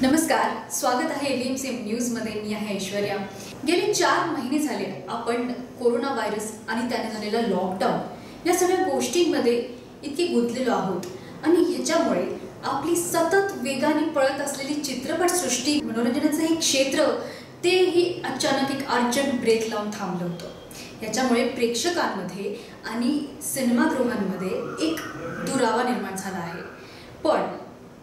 नमस्कार, स्वागत आहे ABM न्यूजमध्ये. मी आहे ऐश्वर्या. गेले 4 महिने झाले आपण कोरोना व्हायरस आणि त्याने झालेला लॉकडाऊन या सगळ्या गोष्टींमध्ये इतके गुंतलेलो आहोत आणि ह्याच्यामुळे आपली सतत वेगाने पळत असलेली चित्रपटसृष्टी, मनोरंजनाचं हे क्षेत्र तेही अचानक एक अर्जंट ब्रेक लावून थांबलं होतं. याच्यामुळे प्रेक्षकांमध्ये आणि सिनेमागृहांमध्ये एक दुरावा निर्माण झाला आहे. पण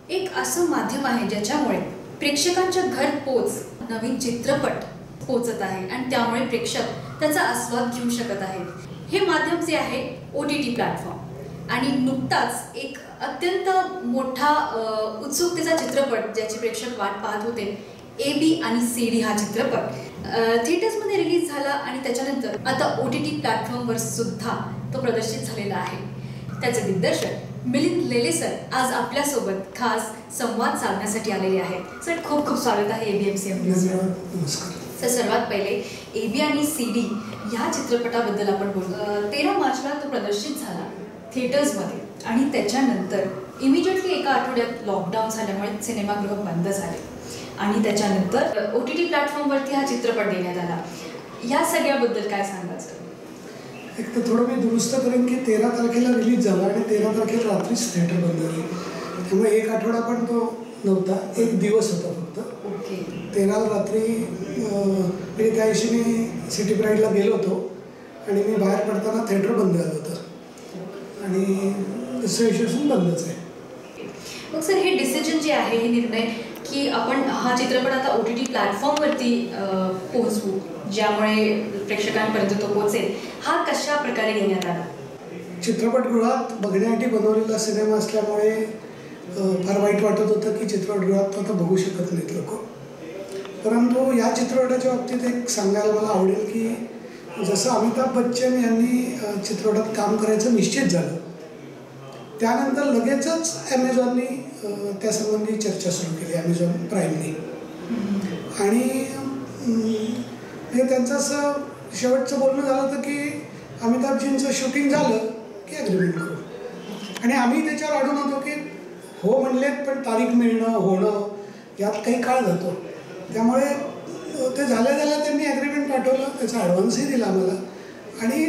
एक असं माध्यम आहे ज्याच्यामुळे प्रेक्षकांच्या घरपोच नवीन चित्रपट पोचत आहे आणि त्यामुळे प्रेक्षक त्याचा आस्वाद घेऊ शकत आहेत. हे माध्यम जे आहे OTT प्लॅटफॉर्म. आणि नुकताच एक अत्यंत मोठा उत्सुकतेचा चित्रपट ज्याची प्रेक्षक वाट पाहत होते, AB आणि CD हा चित्रपट थिएटर्समध्ये रिलीज झाला आणि त्याच्यानंतर आता OTT प्लॅटफॉर्मवर सुद्धा तो प्रदर्शित झालेला आहे. त्याचे दिग्दर्शक मिलिंद लेले सर आज आपल्यासोबत खास संवाद साधण्यासाठी आलेले आहेत. सर, खूप खूप स्वागत आहे ABM न्यूजमध्ये. सर, सर्वात पहिले AB आणि CD ह्या चित्रपटाबद्दल आपण बोलू. 13 मार्चला तो प्रदर्शित झाला थिएटर्समध्ये आणि त्याच्यानंतर इमिजिएटली एका आठवड्यात लॉकडाऊन झाल्यामुळे सिनेमागृह बंद झाले आणि त्याच्यानंतर OTT प्लॅटफॉर्मवरती हा चित्रपट देण्यात आला. या सगळ्याबद्दल काय सांगाल सर? एक तर थोडं मी दुरुस्त करेन की 13 तारखेला रिलीज झाला आणि 13 तारखेला रात्रीच थिएटर बंद झाले. त्यामुळे एक आठवडा पण तो नव्हता, एक दिवस होता फक्त. ओके. 13 रात्री मी त्या दिवशी मी सिटी प्राईडला गेलो होतो आणि मी बाहेर पडताना थिएटर बंद झालं होतं आणि दुसऱ्या दिवशीपासून बंदच आहे. मग सर, हे डिसिजन जे आहे, हे निर्णय की आपण हा चित्रपट आता OTT प्लॅटफॉर्मवरती पोहोचवू ज्यामुळे प्रेक्षकांपर्यंत तो पोहोचेल, हा कशा प्रकारे घेण्यात आला? चित्रपटगृहात बघण्यासाठी बनवलेला सिनेमा असल्यामुळे फार वाईट वाटत होतं की चित्रपटगृहात आता बघू शकत नाहीत लोक. परंतु या चित्रपटाच्या बाबतीत एक सांगायला मला आवडेल की जसं अमिताभ बच्चन यांनी चित्रपटात काम करायचं निश्चित झालं, त्यानंतर लगेचच ॲमेझॉननी त्यासंबंधी चर्चा सुरू केली, ॲमेझॉन प्राईमने. आणि म्हणजे त्यांचं असं शेवटचं बोलणं झालं होतं की अमिताभजींचं शूटिंग झालं की ॲग्रीमेंट करू. आणि आम्ही त्याच्यावर अडून होतो की हो म्हणलेत, पण तारीख मिळणं होणं यात काही काळ जातो. त्यामुळे ते झाल्या त्यांनी ॲग्रीमेंट पाठवलं, त्याचा ॲडव्हान्सही दिला आम्हाला. आणि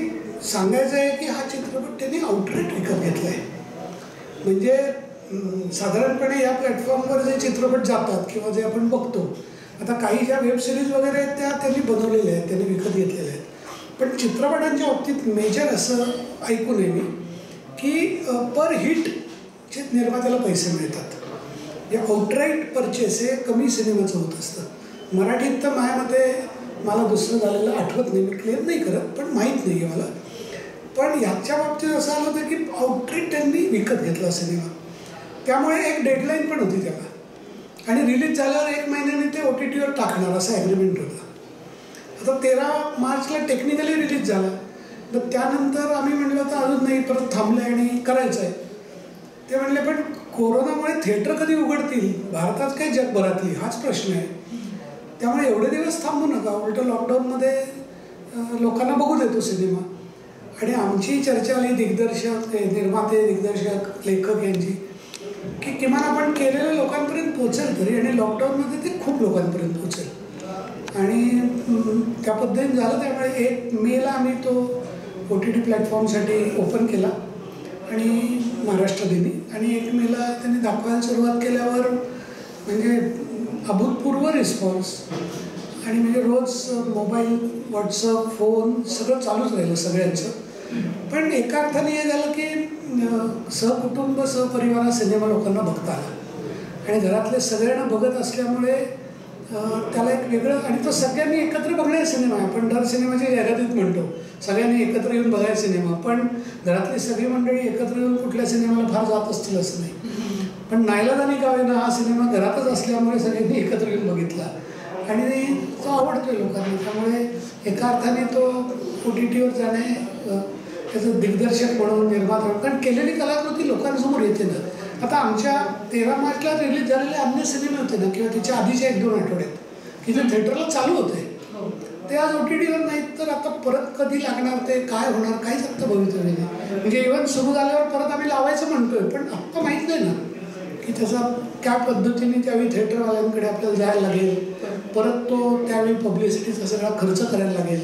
सांगायचं आहे की हा चित्रपट त्यांनी आउटरेट विकत घेतला आहे. म्हणजे साधारणपणे या प्लॅटफॉर्मवर जे चित्रपट जातात किंवा जे आपण बघतो, आता काही ज्या वेब सिरीज वगैरे आहेत त्या त्यांनी बनवलेल्या आहेत, त्यांनी विकत घेतलेल्या आहेत. पण चित्रपटांच्या बाबतीत मेजर असं ऐकू नये मी की पर हिटचे निर्मात्याला पैसे मिळतात. या आउटराईट परचेस हे कमी सिनेमाचं होत असतं. मराठीत तर माझ्यामध्ये मला दुसरं झालेलं आठवत नाही, मी क्लिअर नाही करत, पण माहीत नाही आहे मला. पण ह्याच्या बाबतीत असं आलं होतं की आउटरेट त्यांनी विकत घेतला सिनेमा. त्यामुळे एक डेडलाईन पण होती त्याला आणि रिलीज झाल्यावर 1 महिन्याने ते OTTवर टाकणार असं ॲग्रीमेंट होतं. आता 13 मार्चला टेक्निकली रिलीज झाला, तर त्यानंतर आम्ही म्हणलं होतं अजून नाही, परत थांबलं आणि करायचं आहे. ते म्हणले पण कोरोनामुळे थिएटर कधी उघडतील, भारतात काय जगभरातली, हाच प्रश्न आहे. त्यामुळे एवढे दिवस थांबू नका, उलटं लॉकडाऊनमध्ये लोकांना बघू देतो सिनेमा. आणि आमची चर्चा आली दिग्दर्शक, निर्माते, दिग्दर्शक, लेखक यांची की किमान आपण केलेल्या लोकांपर्यंत पोचेल तरी, आणि लॉकडाऊनमध्ये ते खूप लोकांपर्यंत पोचेल. आणि त्या पद्धतीने झालं. त्यामुळे 1 मेला आम्ही तो OTT प्लॅटफॉर्मसाठी ओपन केला आणि महाराष्ट्र दिनी, आणि 1 मेला त्यांनी दाखवायला सुरुवात केल्यावर म्हणजे अभूतपूर्व रिस्पॉन्स. आणि म्हणजे रोज मोबाईल, व्हॉट्सअप, फोन सगळं चालूच राहिलं सगळ्यांचं. पण एका अर्थाने हे झालं की सहकुटुंब, सहपरिवार सिनेमा लोकांना बघता आला आणि घरातले सगळ्यांना बघत असल्यामुळे त्याला एक वेगळं, आणि तो सगळ्यांनी एकत्र बघणारा सिनेमा आहे. आपण दर सिनेमाची जाहिरातीत म्हणतो सगळ्यांनी एकत्र येऊन बघायचा सिनेमा, पण घरातली सगळी मंडळी एकत्र येऊन कुठल्या सिनेमाला फार जात असतील असं नाही. पण नाईलाजाने का होईना हा सिनेमा घरातच असल्यामुळे सगळ्यांनी एकत्र येऊन बघितला आणि तो आवडतोय लोकांना. त्यामुळे एका अर्थाने तो OTTवर जाणे त्याचं दिग्दर्शक म्हणून, निर्माता म्हणून, कारण केलेली कलाकृती लोकांसमोर येते ना. आता आमच्या 13 मार्चला रिलीज झालेले अन्य सिनेमे होते ना, किंवा त्याच्या आधीच्या 1-2 आठवड्यात की जे थिएटरला चालू होते, ते आज OTTवर नाहीत. तर आता परत कधी लागणार, ते काय होणार, काहीच आत्ता भवितव्य नाही. म्हणजे इव्हन सुरू झाल्यावर परत आम्ही लावायचं म्हणतोय, पण आत्ता माहीत नाही ना की त्याचा त्या पद्धतीने त्यावेळी थिएटरवाल्यांकडे आपल्याला जायला लागेल, परत तो त्यावेळी पब्लिसिटीचा सगळा खर्च करायला लागेल,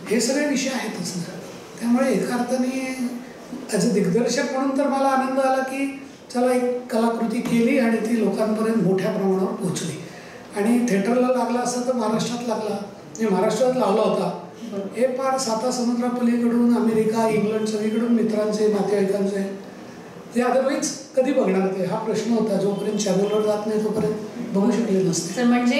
हे सगळे विषय आहेतच ना. त्यामुळे एका अर्थाने ॲज अ दिग्दर्शक म्हणून तर मला आनंद आला की चला एक कलाकृती केली आणि ती लोकांपर्यंत मोठ्या प्रमाणावर पोहोचली. आणि थिएटरला लागला असता तर महाराष्ट्रात लागला, म्हणजे महाराष्ट्रात लावला होता. हे फार सातासमुद्रापलीकडून अमेरिका, इंग्लंड सगळीकडून मित्रांचे, नातेवाईकांचे, ते अदरवाईज कधी बघणार ते, हा प्रश्न होता. जोपर्यंत चॅनलवर जात नाही तोपर्यंत बघू शकले नसते. तर म्हणजे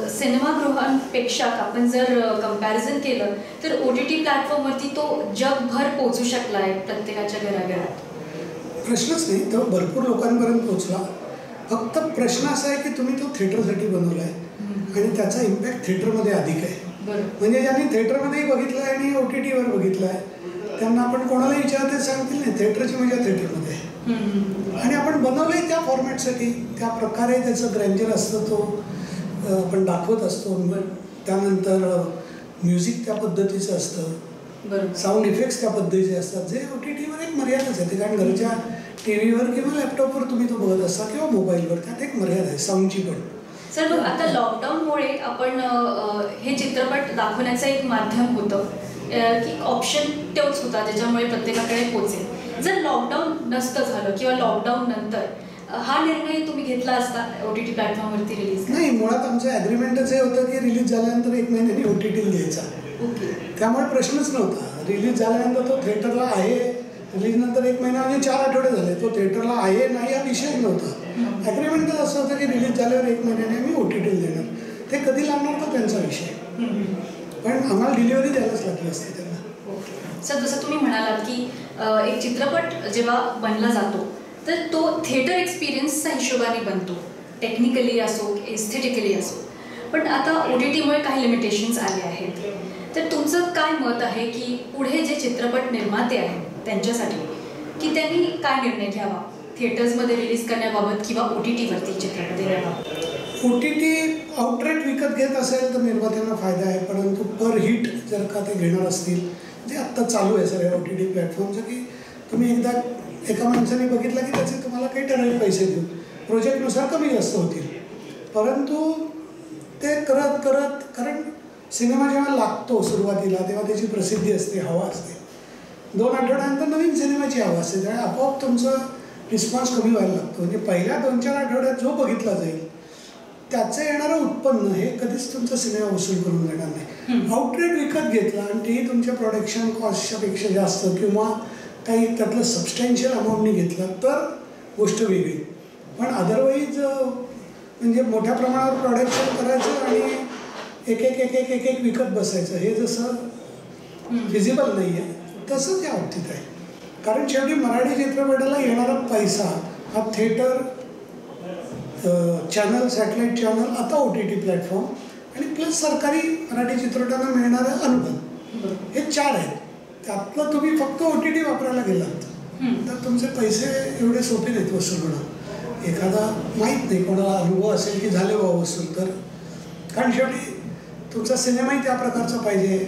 सिनेमागृहांपेक्षा आपण जर कंपॅरिझन केलं तर OTT प्लॅटफॉर्मवरती तो जगभर पोहोचू शकला आहे प्रत्येकाच्या घराघरात. प्रश्नच नाही, तो भरपूर लोकांपर्यंत पोहोचला. फक्त प्रश्न असा आहे की तुम्ही तो थिएटरसाठी बनवला आहे आणि त्याचा इम्पॅक्ट थिएटरमध्ये अधिक आहे. म्हणजे ज्यांनी थिएटरमध्येही बघितलं आहे आणि OTTवर बघितलं आहे त्यांना आपण कोणालाही विचारते सांगतील नाही थिएटरची मजा थिएटरमध्ये आहे. आणि आपण बनवलं आहे त्या फॉर्मॅटसाठी, त्या प्रकारे त्याचं ग्रँजर असतं, तो आपण दाखवत असतो. त्यानंतर म्युझिक त्या पद्धतीचं असतं, साऊंड इफेक्ट्स त्या पद्धतीचे असतात, जे OTTवर एक मर्यादाच आहे. कारण घरच्या TV वर किंवा लॅपटॉपवर तुम्ही तो बघत असता किंवा मोबाईलवर, त्यात एक मर्यादा आहे साऊंडची पण. सर मग आता लॉकडाऊनमुळे आपण हे चित्रपट दाखवण्याचं एक माध्यम होतं की ऑप्शन तोच होता ज्याच्यामुळे प्रत्येकाकडे पोहोचेल. जर लॉकडाऊन नसतं झालं किंवा लॉकडाऊन नंतर हा निर्णय तुम्ही घेतला असता OTT प्लॅटफॉर्मवरती रिलीज? नाही, मुळात आमचं ॲग्रीमेंटच हे होतं की रिलीज झाल्यानंतर 1 महिन्याने OTT द्यायचा. त्यामुळे प्रश्नच नव्हता. रिलीज झाल्यानंतर तो थिएटरला आहे, रिलीजनंतर 1 महिना म्हणजे 4 आठवडे झाले, तो थिएटरला आहे नाही हा विषयच नव्हता. ॲग्रीमेंटच असं होतं की रिलीज झाल्यावर 1 महिन्याने आम्ही OTT देणार. ते कधी लागणार तो त्यांचा विषय, पण आम्हाला डिलिव्हरी द्यायलाच लागली असते त्यांना. सर जसं तुम्ही म्हणालात की एक चित्रपट जेव्हा बनला जातो तर तो थिएटर एक्सपिरियन्सच्या हिशोबाने बनतो, टेक्निकली असो एस्थेटिकली असो. पण आता OTTमुळे काही लिमिटेशन्स आले आहेत. तर तुमचं काय मत आहे की पुढे जे चित्रपट निर्माते आहेत त्यांच्यासाठी की त्यांनी काय निर्णय घ्यावा थिएटर्समध्ये रिलीज करण्याबाबत किंवा OTTवरती चित्रपट देण्याबाबत? OTT आउटरेट विकत घेत असेल तर निर्मात्यांना फायदा आहे, परंतु पर हिट जर का ते घेणार असतील, जे आत्ता चालू आहे सगळ्या OTT प्लॅटफॉर्मचं, की तुम्ही एकदा एका माणसाने बघितलं की त्याचे तुम्हाला काही ठराविक पैसे देऊ, प्रोजेक्टनुसार कमी जास्त होतील. परंतु ते करत करत, कारण सिनेमा जेव्हा लागतो सुरुवातीला तेव्हा त्याची प्रसिद्धी असते, हवा असते. 2 आठवड्यानंतर नवीन सिनेमाची हवा असते, त्यामुळे आपोआप तुमचं रिस्पॉन्स कमी व्हायला लागतो. म्हणजे पहिल्या 2-4 आठवड्यात जो बघितला जाईल त्याचं येणारं उत्पन्न हे कधीच तुमचा सिनेमा वसूल करून देणार नाही. आउटरेट विकत घेतला आणि तेही तुमच्या प्रोडक्शन कॉस्टच्या पेक्षा जास्त किंवा काही त्यातलं सबस्टॅन्शियल अमाऊंटनी घेतलं तर गोष्ट वेगळी. पण अदरवाईज म्हणजे मोठ्या प्रमाणावर प्रोडक्शन करायचं आणि एक एक विकत बसायचं, हे जसं फिजिबल नाही आहे तसंच या बाबतीत आहे. कारण शेवटी मराठी चित्रपटाला येणारा पैसा हा थिएटर, चॅनल, सॅटेलाईट चॅनल, आता OTT प्लॅटफॉर्म आणि प्लस सरकारी मराठी चित्रपटांना मिळणारं अनुदान, हे 4 आहेत. त्यातलं तुम्ही फक्त OTT वापरायला गेलात तर तुमचे पैसे एवढे सोपे नाहीत वसूल होणं. एखादा माहीत नाही कोणाला अनुभव असेल की झाले वा वसूल, तर कारण शेवटी तुमचा सिनेमाही त्या प्रकारचा पाहिजे.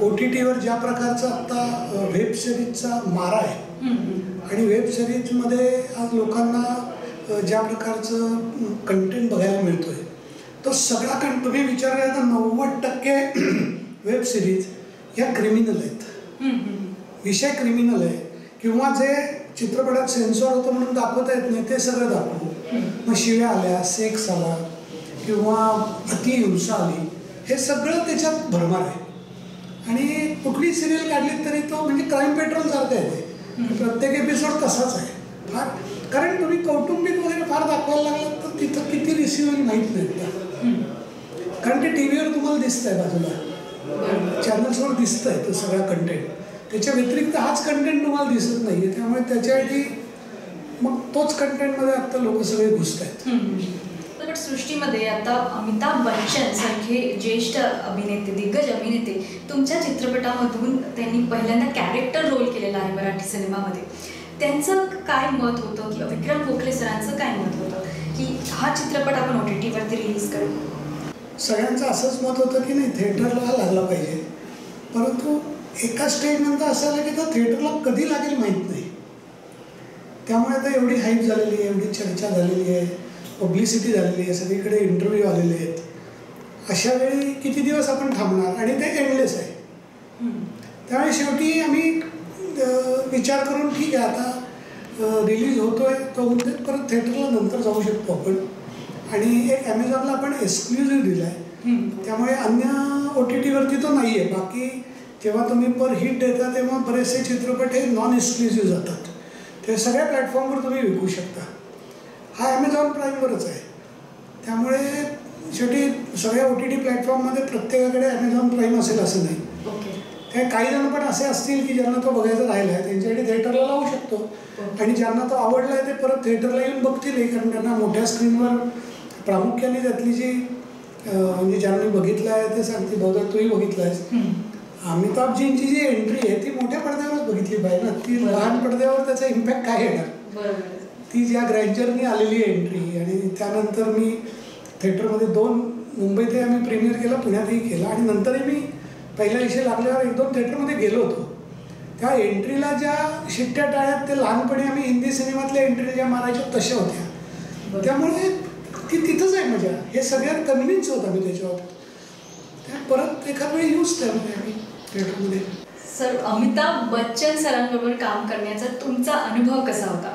OTTवर ज्या प्रकारचा आत्ता वेब सिरीजचा मारा आहे आणि वेब सिरीजमध्ये आज लोकांना ज्या प्रकारचं कंटेंट बघायला मिळतो आहे तो सगळा तुम्ही विचारला तर 90% वेब सिरीज या क्रिमिनल आहेत. विषय क्रिमिनल आहे किंवा जे चित्रपटात सेन्सॉर होतं म्हणून दाखवता येत नाही ते सगळं दाखवू. मग शिव्या आल्या, सेक्स आला किंवा अतिहिंसा आली, हे सगळं त्याच्यात भरमार आहे. आणि कुठली सिरियल काढली तरी तो म्हणजे क्राईम पेट्रोल सारखं येते, प्रत्येक एपिसोड तसाच आहे फार. कारण तुम्ही कौटुंबिक वगैरे फार दाखवायला लागलात तर तिथं किती रिसिव्ह होईल माहीत नाही त्या, कारण ते TV वर तुम्हाला दिसतं आहे, बाजूला चॅनल्सवर दिसतं आहे तो सगळा कंटेंट. त्याच्या व्यतिरिक्त हाच कंटेंट तुम्हाला दिसत नाही आहे, त्यामुळे त्याच्यासाठी मग तोच कंटेंटमध्ये आत्ता लोक सगळे घुसत आहेत. सृष्टीमध्ये आता अमिताभ बच्चन सारखे ज्येष्ठ अभिनेते, दिग्गज अभिनेते तुमच्या चित्रपटामधून त्यांनी पहिल्यांदा कॅरेक्टर रोल केलेला आहे मराठी सिनेमामध्ये. त्यांचं काय मत होतं किंवा विक्रम गोखले सरांचं काय मत होतं की हा चित्रपट आपण OTTवरती रिलीज करू? सगळ्यांचं असंच मत होतं की नाही थिएटरला लागला पाहिजे, परंतु एका स्टेजनंतर असं आलं की तो थिएटरला कधी लागेल माहीत नाही. त्यामुळे आता एवढी हाईप झालेली आहे, एवढी चर्चा झालेली आहे, पब्लिसिटी झालेली आहे, सगळीकडे इंटरव्ह्यू आलेले आहेत. अशा वेळी किती दिवस आपण थांबणार आणि ते एंडलेस आहे. त्यामुळे शेवटी आम्ही विचार करून ठीक आहे आता रिलीज होतो आहे तो उद्या परत थिएटरला नंतर जाऊ शकतो आपण. आणि एक ॲमेझॉनला आपण एक्सक्लुझिव्ह दिला आहे, त्यामुळे अन्य OTTवरती तो नाही आहे. बाकी जेव्हा तुम्ही पर हिट देता तेव्हा बरेचसे चित्रपट हे नॉन एक्सक्लुझिव्ह जातात, ते सगळ्या प्लॅटफॉर्मवर तुम्ही विकू शकता. हा ॲमेझॉन प्राईमवरच आहे. त्यामुळे शेवटी सगळ्या OTT प्लॅटफॉर्ममध्ये प्रत्येकाकडे ॲमेझॉन प्राईम असेल असं नाही. ते काही जण पण असे असतील की ज्यांना तो बघायचा राहिला आहे त्यांच्याकडे थिएटरला लावू शकतो, आणि ज्यांना तो आवडला आहे ते परत थिएटरला येऊन बघतील, कारण त्यांना मोठ्या स्क्रीनवर प्रामुख्याने त्यातली जी म्हणजे ज्यांनी बघितलं आहे ते सांगते. बहुधा तूही बघितलं आहेस, अमिताभजींची जी एंट्री आहे ती मोठ्या पडद्यावरच बघितली पाहिजे ना. ती लहान पडद्यावर त्याचा इम्पॅक्ट काय येणार. ती ज्या ग्रँचरनी आलेली एंट्री, आणि त्यानंतर मी थिएटरमध्ये 2 मुंबईतही आम्ही प्रीमियर केला, पुण्यातही केला, आणि नंतरही मी पहिल्या दिवशी लागल्यावर 1-2 थिएटरमध्ये गेलो होतो. त्या एंट्रीला ज्या शिट्ट्या टाळ्यात ते लहानपणी आम्ही हिंदी सिनेमातल्या एंट्री ज्या मारायच्या तशा होत्या. त्यामुळे ती तिथंच आहे मजा. हे सगळ्यात कन्व्हिन्स होत आम्ही त्याच्यावर. त्या परत एखाद वेळी यूज त्यामध्ये आम्ही थिएटरमध्ये. सर, अमिताभ बच्चन सरांबरोबर काम करण्याचा तुमचा अनुभव कसा होता?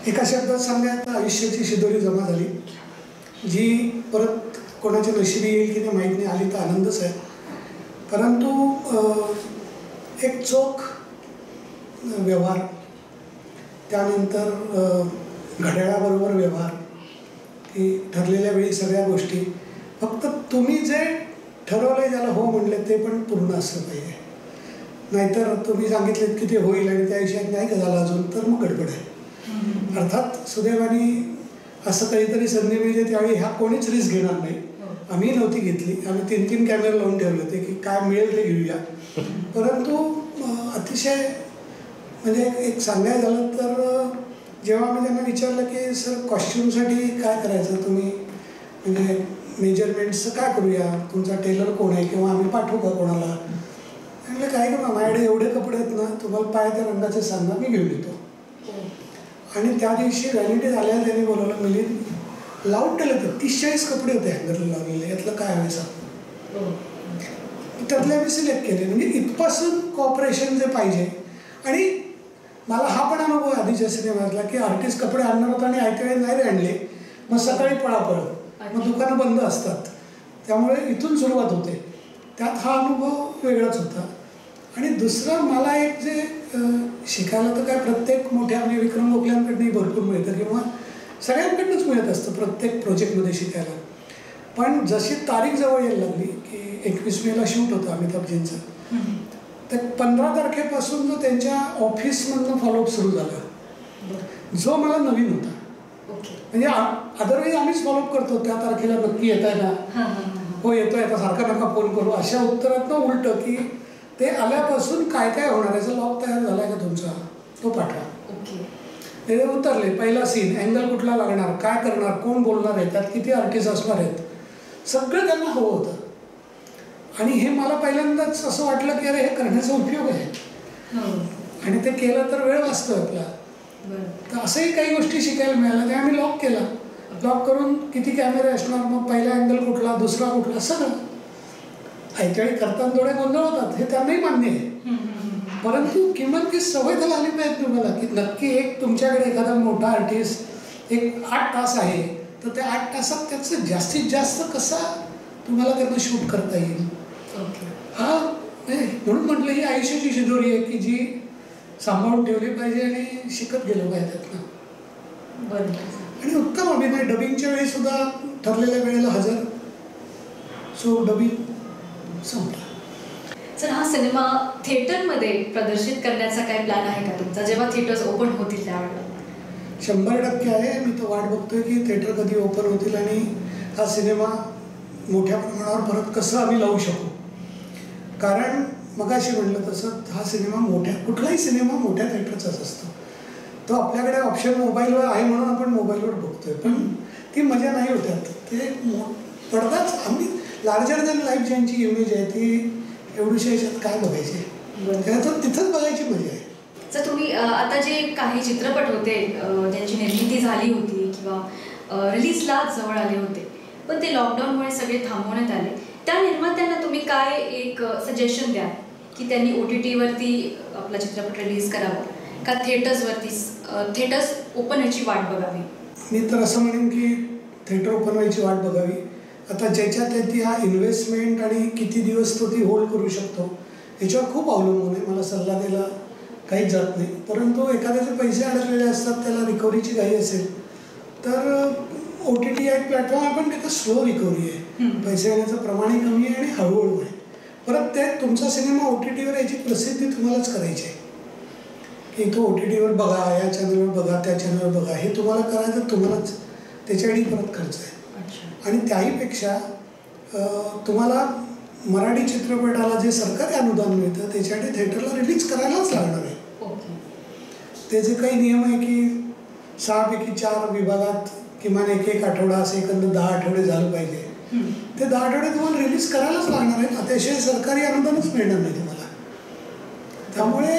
एका शब्दात सांगायचं, आयुष्याची शिदोरी जमा झाली, जी परत कोणाच्या नशिबी येईल की ते माहीत नाही. आली तर आनंदच आहे. परंतु एक चोख व्यवहार, त्यानंतर घड्याळाबरोबर व्यवहार, की ठरलेल्या वेळी सगळ्या गोष्टी, फक्त तुम्ही जे ठरवलं ज्याला हो म्हणले ते पण पूर्ण असलं पाहिजे. नाहीतर तुम्ही सांगितलेत की ते होईल आणि त्या विषयात नाही का झालं अजून, तर मग गडबड आहे. अर्थात सुदैवाने असं काहीतरी संधी मिळते त्यावेळी ह्या कोणीच रिस्क घेणार नाही. आम्ही नव्हती घेतली. आम्ही 3-3 कॅमेरे लावून ठेवले होते की काय मिळेल ते घेऊया. परंतु अतिशय म्हणजे एक सांगायचं झालं तर जेव्हा आम्ही त्यांना विचारलं की सर कॉस्ट्युमसाठी काय करायचं तुम्ही, म्हणजे मेजरमेंट्सचं काय करूया, तुमचा टेलर कोण आहे किंवा आम्ही पाठवू का कोणाला. म्हटलं काय का माझ्याकडे एवढे कपडे आहेत ना, तुम्हाला पाय त्या रंगाचे सांगा मी घेऊन येतो. आणि त्या दिवशी व्हॅनिटी झाल्यावर त्यांनी बोलवलं, मिलिंद लावून ठेवलं तर 30-40 कपडे होते हँगरला लावलेले, यातलं काय हवे सांग. त्यातले आम्ही सिलेक्ट केले. म्हणजे इथपासून कॉपरेशन जे पाहिजे. आणि मला हा पण अनुभव आहे आधीच्या सिनेमातला की आर्टिस्ट कपडे आणणार होता आणि ऐकवे नाही रे आणले, मग सकाळी पळापळ, मग दुकानं बंद असतात. त्यामुळे इथून सुरुवात होते. त्यात हा अनुभव वेगळाच होता. आणि दुसरं मला एक जे शिकायला तर काय प्रत्येक मोठ्या म्हणजे विक्रम गोखल्यांकडनंही भरपूर मिळतं किंवा सगळ्यांकडनंच मिळत असतं प्रत्येक प्रोजेक्टमध्ये शिकायला. पण जशी तारीख जवळ यायला लागली की 21 मेला शूट होतं अमिताभजींचं, तर 15 तारखेपासून जो त्यांच्या ऑफिसमधनं फॉलोअप सुरू झाला, जो मला नवीन होता. म्हणजे अदरवाईज आम्हीच फॉलोअप करतो त्या तारखेला नक्की येत आहे ना, हो येतो आहे, सारखा नका फोन करू, अशा उत्तरातनं उलटं की ते आल्यापासून काय काय होणार, याचा लॉग तयार झाला आहे का तुमचा, तो पाठवा. ते उतरले, पहिला सीन, अँगल कुठला लागणार, काय करणार, कोण बोलणार आहे, त्यात किती आर्टिस्ट असणार आहेत, सगळं त्यांना हवं होतं. आणि हे मला पहिल्यांदाच असं वाटलं की अरे हे करण्याचा उपयोग आहे, आणि ते केलं तर वेळ वाचतो आपला. तर असंही काही गोष्टी शिकायला मिळाल्या. ते आम्ही लॉक केला. लॉक करून किती कॅमेरे असणार, मग पहिला अँगल कुठला, दुसरा कुठला, सगळं. ऐकाळी करताना थोडे गोंधळ होतात, हे त्यांनाही मान्य आहे. परंतु किमान ती सवय तर आली पाहिजे तुम्हाला की नक्की एक तुमच्याकडे एखादा मोठा आर्टिस्ट एक 8 तास आहे, तर त्या 8 तासात त्याचं जास्तीत जास्त कसा तुम्हाला त्यांना शूट करता येईल. हा म्हणून म्हटलं ही आयुष्याची शिदोरी आहे की जी सांभाळून ठेवली पाहिजे आणि शिकत गेलो पाहिजे त्यातनं. आणि उत्तम अभिनय. डबिंगच्या वेळी सुद्धा ठरलेल्या वेळेला हजर, सो डबिंग संपला. सर, हा सिनेमा थिएटरमध्ये प्रदर्शित करण्याचा काय प्लॅन आहे का तुमचा, जेव्हा थिएटर्स ओपन होतील त्यावेळेला? 100% आहे. मी तर वाट बघतोय की थिएटर कधी ओपन होतील आणि हा सिनेमा मोठ्या प्रमाणावर परत कसं आम्ही लावू शकू. कारण मगाशी म्हटलं तसं हा सिनेमा कुठलाही सिनेमा मोठ्या थिएटरचाच असतो. तो आपल्याकडे ऑप्शन मोबाईलवर आहे म्हणून आपण मोबाईलवर बघतोय, पण ती मजा नाही होत्यात. ते पडदाच आम्ही लार्जर दॅन लाईफ ज्यांची इमेज आहे ती एवढीशी याच्यात काय बघायची, त्यातून तिथंच बघायची मजा आहे. जर तुम्ही आता जे काही चित्रपट होते त्यांची निर्मिती झाली होती किंवा रिलीजला जवळ आले होते, पण ते लॉकडाऊनमुळे सगळे थांबवण्यात आले, त्या निर्मात्यांना तुम्ही काय एक सजेशन द्याल की त्यांनी OTTवरती आपला चित्रपट रिलीज करावा का थिएटर्स ओपन व्हायची वाट बघावी? मी तर असं म्हणेन की थिएटर ओपन व्हायची वाट बघावी. आता ज्याच्यात ती हा इन्व्हेस्टमेंट आणि किती दिवस तो ती होल्ड करू शकतो याच्यावर खूप अवलंबून आहे. मला सल्ला द्यायला काहीच जात नाही, परंतु एखाद्याचे पैसे अडकलेले असतात, त्याला रिकव्हरीची घाई असेल तर OTT एक प्लॅटफॉर्म आहे, पण तिथं स्लो रिकव्हरी आहे. पैसे येण्याचं प्रमाणही कमी आहे आणि हळूहळू आहे. परत ते तुमचा सिनेमा OTTवर याची प्रसिद्धी तुम्हालाच करायची आहे की तो OTTवर बघा, या चॅनलवर बघा, त्या चॅनलवर बघा. हे तुम्हाला करायचं, तुम्हालाच त्याच्यासाठी परत खर्च आहे. आणि त्याहीपेक्षा तुम्हाला मराठी चित्रपटाला जे सरकारी अनुदान मिळतं त्याच्यासाठी थिएटरला रिलीज करायलाच लागणार आहे. ते जे काही नियम आहे की 6 पैकी 4 विभागात किमान एक आठवडा असे एकंदर 10 आठवडे झालं पाहिजे, ते 10 आठवडे तुम्हाला रिलीज करायलाच लागणार आहेत. त्याशिवाय सरकारी अनुदानच मिळणार नाही तुम्हाला. त्यामुळे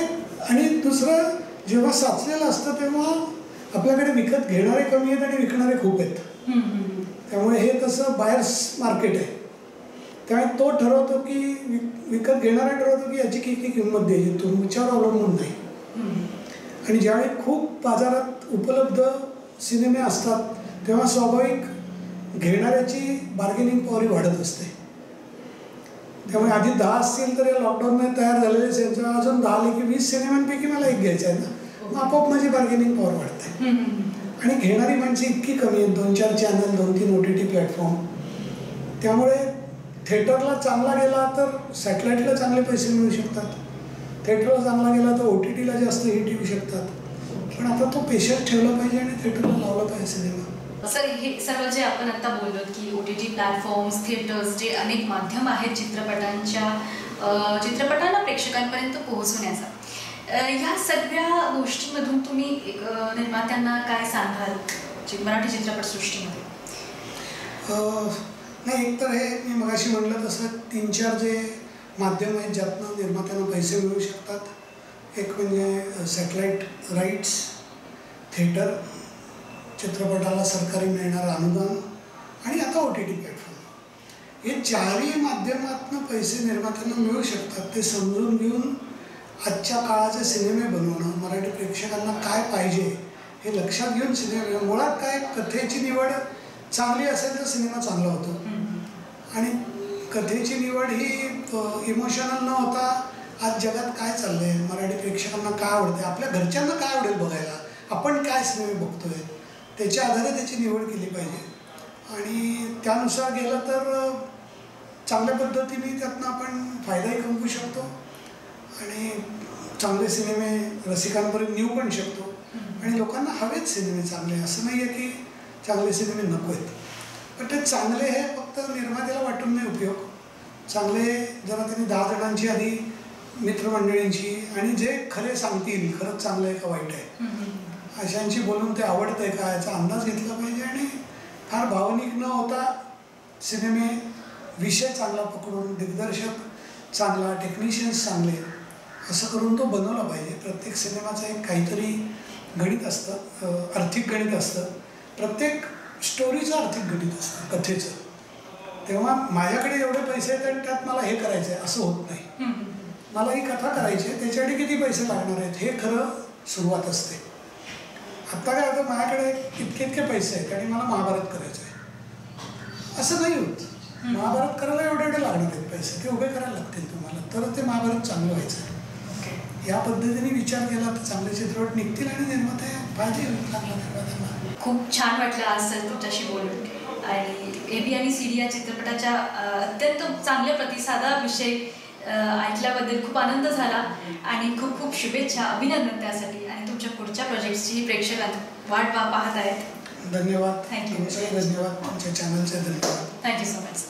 आणि दुसरं, जेव्हा साचलेलं असतं तेव्हा आपल्याकडे विकत घेणारे कमी आहेत आणि विकणारे खूप आहेत. त्यामुळे हे तसं बायर्स मार्केट आहे. त्यामुळे तो ठरवतो की विकत घेणारा ठरवतो की याची किती किंमत द्यायची, तुमच्यावर अवलंबून नाही. आणि ज्यावेळी खूप बाजारात उपलब्ध सिनेमे असतात तेव्हा स्वाभाविक घेणाऱ्याची बार्गेनिंग पॉवर वाढत असते. त्यामुळे आधी 10 असतील तर या लॉकडाऊनमध्ये तयार झालेले सिनेमा अजून 10 आले की 20 सिनेमांपैकी मला एक घ्यायचा आहे ना, मग आपोआप माझी बार्गेनिंग पॉवर वाढते. आणि घेणारी माणसं इतकी कमी आहेत, 2-4 चॅनल, 2-3 OTT प्लॅटफॉर्म. त्यामुळे थिएटरला चांगला गेला तर सॅटेलाईटला चांगले पैसे मिळू शकतात, थिएटरला चांगला गेला तर OTTला जास्त हिट येऊ शकतात. पण आता तो पेशंट ठेवला पाहिजे आणि थिएटरला लावला पाहिजे सिनेमा. सर, हे सर्व जे आपण आता बोललो की OTT प्लॅटफॉर्म्स, थिएटर्स, जे अनेक माध्यम आहेत चित्रपटांना प्रेक्षकांपर्यंत पोहोचवण्याचा, ह्या सगळ्या गोष्टींमधून तुम्ही निर्मात्यांना काय सांगाल मराठी चित्रपटसृष्टीमध्ये? नाही, एक तर हे मी मगाशी म्हटलं तसं 3-4 जे माध्यम आहेत ज्यातनं निर्मात्यांना पैसे मिळू शकतात. एक म्हणजे सॅटेलाईट राईट्स, थिएटर, चित्रपटाला सरकारी मिळणारं अनुदान आणि आता OTT प्लॅटफॉर्म. हे 4ही माध्यमातून पैसे निर्मात्यांना मिळू शकतात. ते समजून घेऊन आजच्या काळाचे सिनेमे बनवणं, मराठी प्रेक्षकांना काय पाहिजे हे लक्षात घेऊन सिनेमे, मुळात काय कथेची निवड चांगली असेल तर सिनेमा चांगला होतो. आणि कथेची निवड ही इमोशनल न होता आज जगात काय चाललं आहे, मराठी प्रेक्षकांना काय आवडते, आपल्या घरच्यांना काय आवडेल बघायला, आपण काय सिनेमे बघतोय त्याच्या आधारे त्याची निवड केली पाहिजे. आणि त्यानुसार गेलं तर चांगल्या पद्धतीने त्यातनं आपण फायदाही कमवू शकतो आणि चांगले सिनेमे रसिकांपर्यंत नेऊ पण शकतो. आणि लोकांना हवेच सिनेमे चांगले, असं नाही आहे की चांगले सिनेमे नको आहेत, पण ते चांगले हे फक्त निर्मात्याला वाटून नाही उपयोग. चांगले जरा त्यांनी 10 जणांची आधी मित्रमंडळींची आणि जे खरे सांगतील खरंच चांगलं आहे का वाईट आहे अशांची बोलून ते आवडतं आहे का याचा अंदाज घेतला पाहिजे. आणि फार भावनिक न होता सिनेमे, विषय चांगला पकडून, दिग्दर्शक चांगला, टेक्निशियन्स चांगले, असं करून तो बनवला पाहिजे. प्रत्येक सिनेमाचं एक काहीतरी गणित असतं, आर्थिक गणित असतं. प्रत्येक स्टोरीचं आर्थिक गणित असतं, कथेचं. तेव्हा माझ्याकडे एवढे पैसे आहेत आणि त्यात मला हे करायचं आहे असं होत नाही. मला ही कथा करायची आहे, त्याच्यासाठी किती पैसे लागणार आहेत हे खरं सुरुवात असते. आत्ता काय होतं, माझ्याकडे इतके पैसे आहेत आणि मला महाभारत करायचं आहे असं नाही होत. महाभारत करायला एवढे लागणार आहेत पैसे, ते उभे करायला लागतील तुम्हाला, तर ते महाभारत चांगलं व्हायचं आहे. या पद्धतीने विचार केला तर चांगले चित्रपट निघतील आणि निर्माते फायदे लागला निर्मात्यांना. खूप छान वाटलं आज सर तुमच्याशी बोलून. आणि AB आणि CD या चित्रपटाच्या अत्यंत चांगल्या प्रतिसादाविषयी ऐकल्याबद्दल खूप आनंद झाला आणि खूप खूप शुभेच्छा, अभिनंदन त्यासाठी. आणि तुमच्या पुढच्या प्रोजेक्ट्सची प्रेक्षकांना वाट पाहत आहेत. धन्यवाद. थँक्यू. धन्यवाद. तुमच्या चॅनलचे धन्यवाद. Thank you so much.